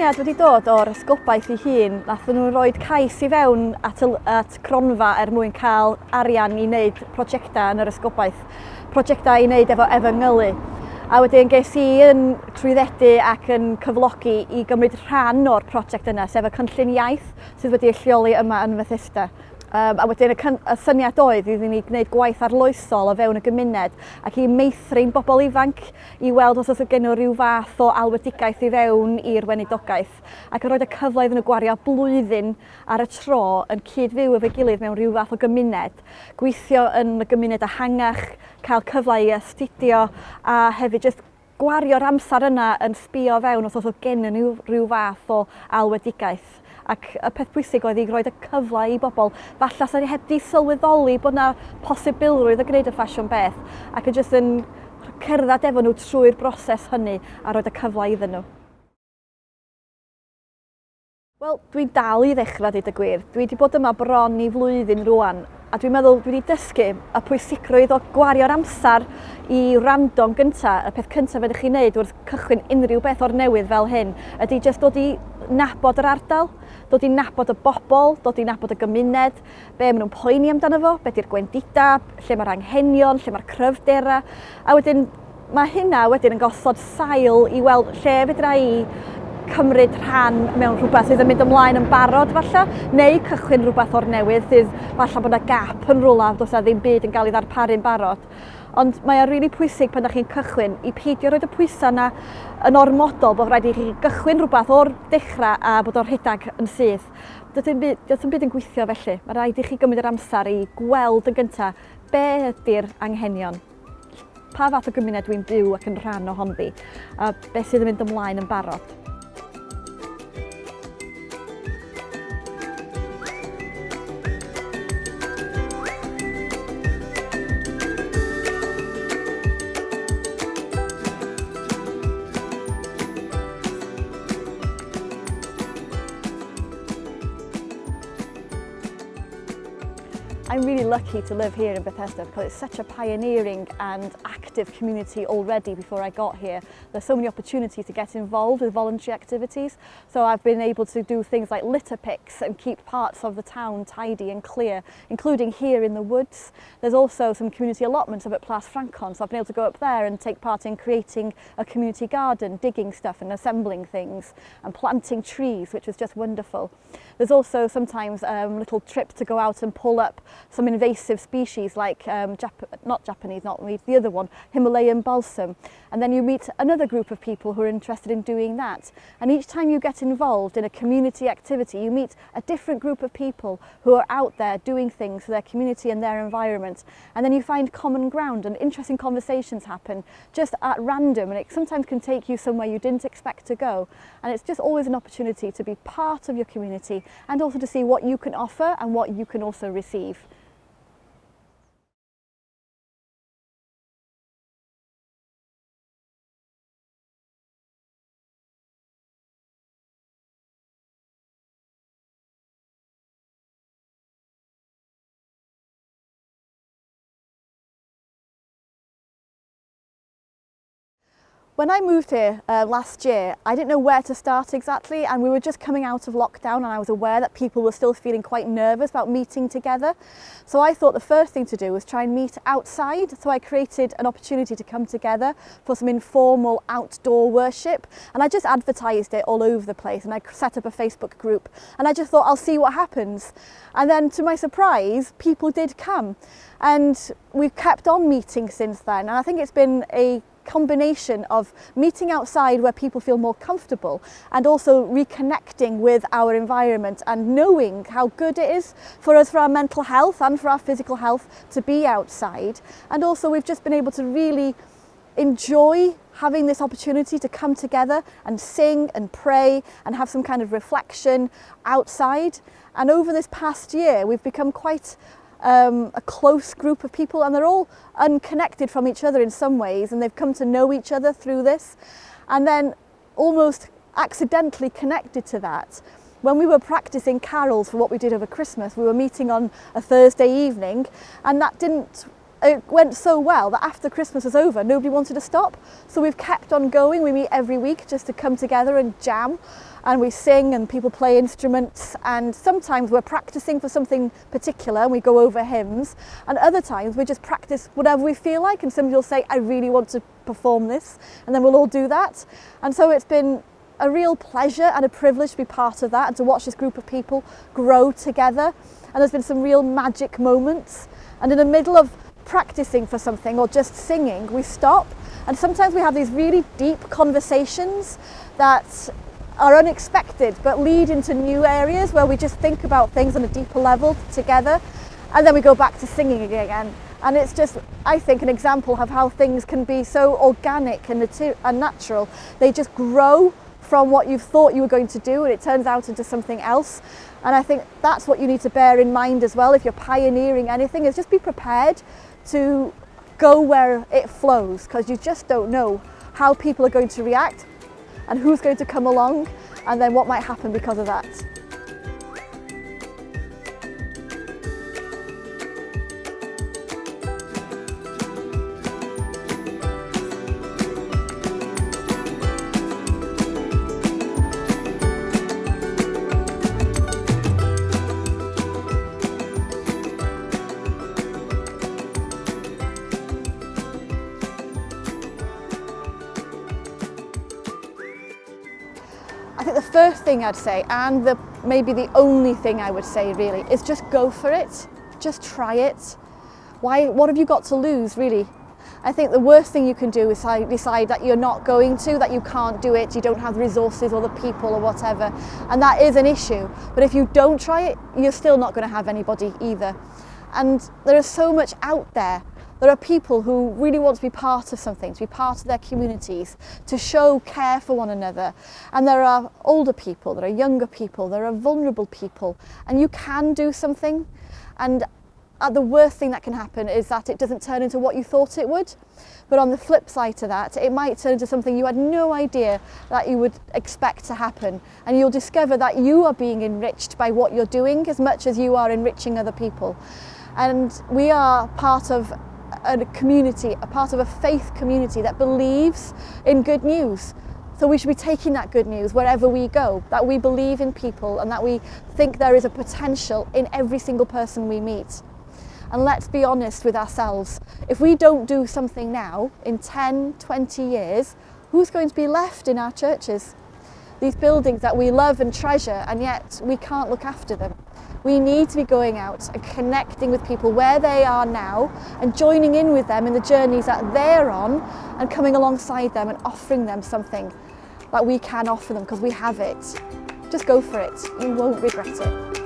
syniad wedi dod o'r ysgobaeth ei hun. Nathon nhw roi cais i fewn at cronfa mwyn cael arian i wneud prosiectau yn yr ysgobaeth. Prosiectau i wneud efo efengylu. A wedyn ges i yn trwyddedu ac yn cyflogi i gymryd rhan o'r prosiect yna, sef y cynllun iaith sydd wedi ei lleoli yma yn Bethesda. A wedyn y syniad oedd iddyn ni gwneud gwaith arloesol o fewn y gymuned ac i meithrin bobl ifanc i weld os oes gen nhw rhyw fath o alwedigaeth i fewn i'r weinidogaeth ac yn rhoi y cyfle iddyn nhw gwario blwyddyn ar y tro yn cyd-fyw efo'i gilydd mewn rhyw fath o gymuned, gweithio yn y gymuned ehangach, cael cyfle i astudio a hefyd jyst gwario'r amser yna yn sbïo fewn os oes gen nhw rhyw fath o alwedigaeth. Ac y peth pwysig oedd i roi y cyfle i bobl, falle sy'n heb di sylweddoli bod yna posibilrwydd o gwneud y ffasiwn beth ac yn jyst yn cerdded efo nhw trwy'r broses hynny a roi y cyfle iddyn nhw. Wel, dwi'n dal i ddechrau dweud y gwir. Dwi wedi bod yma bron i flwyddyn rwan a dwi'n meddwl dwi wedi dysgu y pwysigrwydd o gwario'r amser i rando'n gyntaf. Y peth cyntaf fedrwch chi wneud wrth cychwyn unrhyw beth o'r newydd fel hyn ydy jyst dod i nabod yr ardal, dod i nabod y bobl, dod i nabod y gymuned, be maen nhw'n poeni amdano fo, be di'r gwendida, lle mae'r anghenion, lle mae'r cryfdera. A wedyn mae hynna wedyn yn gosod sail i weld lle fedra i cymryd rhan mewn rhywbeth sydd yn mynd ymlaen yn barod falle, neu cychwyn rhywbeth o'r newydd sydd falle bod yna gap yn rhywle, does na ddim byd yn cael ei ddarparu'n barod. Ond mae o'n rili pwysig pan ydych chi'n cychwyn i peidio roed y pwysau yna yn ormodol bod rhaid i chi gychwyn rhywbeth o'r dechrau a bod o'r rhedag yn syth. Does dim byd yn gweithio felly. Mae rhaid i chi gymryd yr amser i gweld yn gyntaf be ydy'r anghenion. Pa fath o gymuned dwi'n byw ac yn rhan ohonddi, a beth sydd yn mynd ymlaen yn barod. I'm really lucky to live here in Bethesda because it's such a pioneering and active community already before I got here. There's so many opportunities to get involved with voluntary activities. So I've been able to do things like litter picks and keep parts of the town tidy and clear, including here in the woods. There's also some community allotments up at Plas Francon, so I've been able to go up there and take part in creating a community garden, digging stuff and assembling things and planting trees, which was just wonderful. There's also sometimes little trips to go out and pull up some invasive species like the other one, Himalayan balsam. And then you meet another group of people who are interested in doing that. And each time you get involved in a community activity, you meet a different group of people who are out there doing things for their community and their environment. And then you find common ground and interesting conversations happen just at random, and it sometimes can take you somewhere you didn't expect to go. And it's just always an opportunity to be part of your community and also to see what you can offer and what you can also receive. When I moved here last year, I didn't know where to start exactly, and we were just coming out of lockdown and I was aware that people were still feeling quite nervous about meeting together. So I thought the first thing to do was try and meet outside. So I created an opportunity to come together for some informal outdoor worship, and I just advertised it all over the place, and I set up a Facebook group, and I just thought I'll see what happens. And then to my surprise, people did come, and we've kept on meeting since then, and I think it's been a combination of meeting outside where people feel more comfortable and also reconnecting with our environment and knowing how good it is for us, for our mental health and for our physical health, to be outside. And also we've just been able to really enjoy having this opportunity to come together and sing and pray and have some kind of reflection outside. And over this past year we've become quite a close group of people, and they're all unconnected from each other in some ways, and they've come to know each other through this. And then almost accidentally connected to that, when we were practicing carols for what we did over Christmas, we were meeting on a Thursday evening, and that didn't it went so well that after Christmas was over, nobody wanted to stop. So we've kept on going. We meet every week just to come together and jam, and we sing and people play instruments, and sometimes we're practicing for something particular and we go over hymns, and other times we just practice whatever we feel like, and somebody will say, I really want to perform this, and then we'll all do that. And so it's been a real pleasure and a privilege to be part of that and to watch this group of people grow together. And there's been some real magic moments, and in the middle of practicing for something or just singing, we stop, and sometimes we have these really deep conversations that are unexpected but lead into new areas where we just think about things on a deeper level together, and then we go back to singing again. And it's just, I think, an example of how things can be so organic and natural. They just grow from what you thought you were going to do, and it turns out into something else. And I think that's what you need to bear in mind as well if you're pioneering anything, is just be prepared to go where it flows, because you just don't know how people are going to react and who's going to come along, and then what might happen because of that. I think the first thing I'd say, and maybe the only thing I would say really, is just go for it. Just try it. What have you got to lose, really? I think the worst thing you can do is decide that you're not going to, that you can't do it, you don't have the resources or the people or whatever. And that is an issue. But if you don't try it, you're still not going to have anybody either. And there is so much out there. There are people who really want to be part of something, to be part of their communities, to show care for one another. And there are older people, there are younger people, there are vulnerable people, and you can do something. And the worst thing that can happen is that it doesn't turn into what you thought it would. But on the flip side to that, it might turn into something you had no idea that you would expect to happen. And you'll discover that you are being enriched by what you're doing as much as you are enriching other people. And we are part of a community, a part of a faith community that believes in good news. So we should be taking that good news wherever we go, that we believe in people and that we think there is a potential in every single person we meet. And let's be honest with ourselves. If we don't do something now, in 10, 20 years, who's going to be left in our churches? These buildings that we love and treasure, and yet we can't look after them. We need to be going out and connecting with people where they are now and joining in with them in the journeys that they're on and coming alongside them and offering them something that we can offer them because we have it. Just go for it. You won't regret it.